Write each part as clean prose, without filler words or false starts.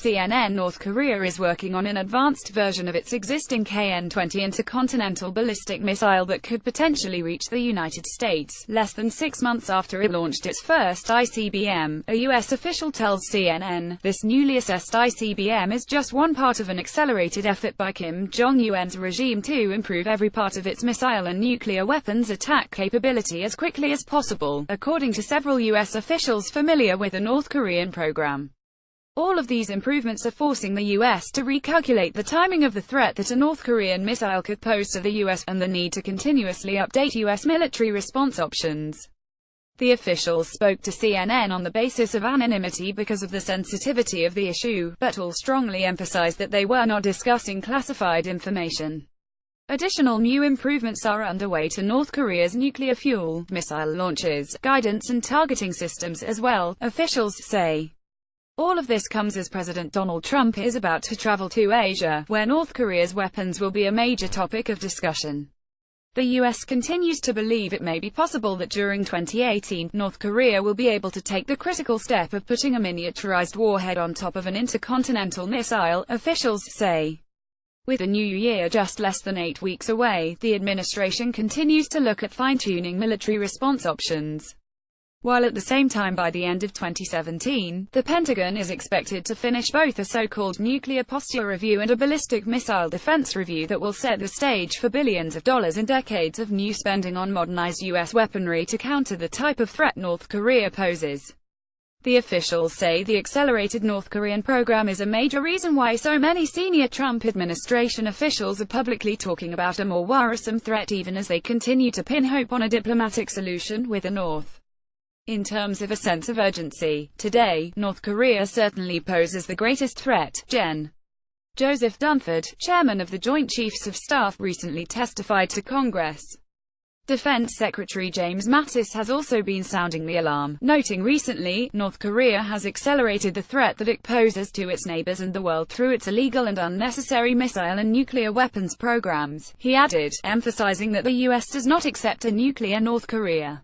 CNN North Korea is working on an advanced version of its existing KN-20 intercontinental ballistic missile that could potentially reach the United States, less than 6 months after it launched its first ICBM, a U.S. official tells CNN. This newly assessed ICBM is just one part of an accelerated effort by Kim Jong-un's regime to improve every part of its missile and nuclear weapons attack capability as quickly as possible, according to several U.S. officials familiar with the North Korean program. All of these improvements are forcing the U.S. to recalculate the timing of the threat that a North Korean missile could pose to the U.S., and the need to continuously update U.S. military response options. The officials spoke to CNN on the basis of anonymity because of the sensitivity of the issue, but all strongly emphasized that they were not discussing classified information. Additional new improvements are underway to North Korea's nuclear fuel, missile launches, guidance and targeting systems as well, officials say. All of this comes as President Donald Trump is about to travel to Asia, where North Korea's weapons will be a major topic of discussion. The U.S. continues to believe it may be possible that during 2018, North Korea will be able to take the critical step of putting a miniaturized warhead on top of an intercontinental missile, officials say. With the new year just less than 8 weeks away, the administration continues to look at fine-tuning military response options. While at the same time by the end of 2017, the Pentagon is expected to finish both a so-called nuclear posture review and a ballistic missile defense review that will set the stage for billions of dollars and decades of new spending on modernized U.S. weaponry to counter the type of threat North Korea poses. The officials say the accelerated North Korean program is a major reason why so many senior Trump administration officials are publicly talking about a more worrisome threat, even as they continue to pin hope on a diplomatic solution with the North. In terms of a sense of urgency, today, North Korea certainly poses the greatest threat. Gen. Joseph Dunford, chairman of the Joint Chiefs of Staff, recently testified to Congress. Defense Secretary James Mattis has also been sounding the alarm, noting recently, North Korea has accelerated the threat that it poses to its neighbors and the world through its illegal and unnecessary missile and nuclear weapons programs, he added, emphasizing that the U.S. does not accept a nuclear North Korea.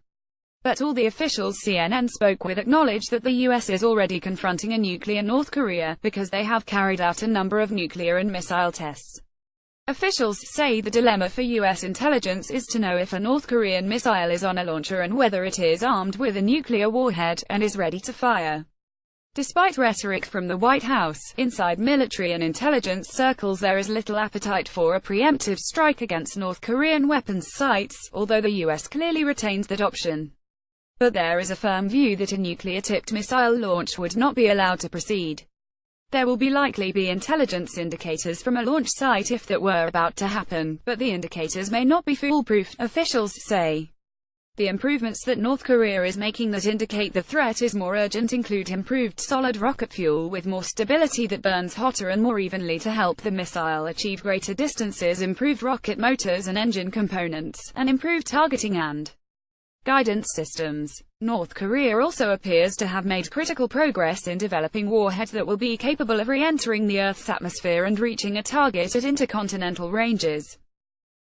But all the officials CNN spoke with acknowledged that the U.S. is already confronting a nuclear North Korea, because they have carried out a number of nuclear and missile tests. Officials say the dilemma for U.S. intelligence is to know if a North Korean missile is on a launcher and whether it is armed with a nuclear warhead, and is ready to fire. Despite rhetoric from the White House, inside military and intelligence circles there is little appetite for a preemptive strike against North Korean weapons sites, although the U.S. clearly retains that option. But there is a firm view that a nuclear-tipped missile launch would not be allowed to proceed. There will likely be intelligence indicators from a launch site if that were about to happen, but the indicators may not be foolproof, officials say. The improvements that North Korea is making that indicate the threat is more urgent include improved solid rocket fuel with more stability that burns hotter and more evenly to help the missile achieve greater distances, improved rocket motors and engine components, and improved targeting and guidance systems. North Korea also appears to have made critical progress in developing warheads that will be capable of re-entering the Earth's atmosphere and reaching a target at intercontinental ranges.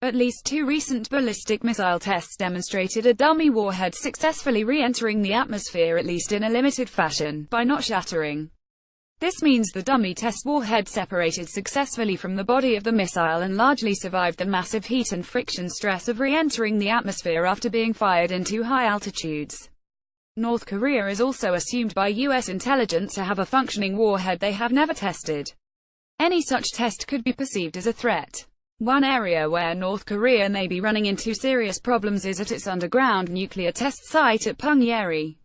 At least 2 recent ballistic missile tests demonstrated a dummy warhead successfully re-entering the atmosphere, at least in a limited fashion, by not shattering. This means the dummy test warhead separated successfully from the body of the missile and largely survived the massive heat and friction stress of re-entering the atmosphere after being fired into high altitudes. North Korea is also assumed by U.S. intelligence to have a functioning warhead they have never tested. Any such test could be perceived as a threat. One area where North Korea may be running into serious problems is at its underground nuclear test site at Punggye-ri.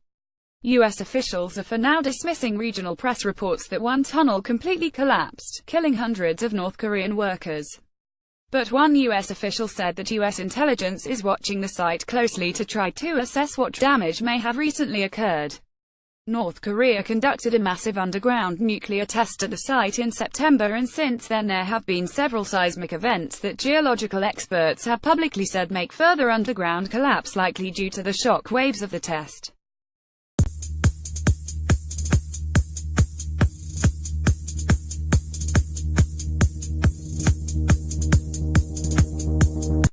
U.S. officials are for now dismissing regional press reports that one tunnel completely collapsed, killing hundreds of North Korean workers. But one U.S. official said that U.S. intelligence is watching the site closely to try to assess what damage may have recently occurred. North Korea conducted a massive underground nuclear test at the site in September, and since then there have been several seismic events that geological experts have publicly said make further underground collapse likely due to the shock waves of the test.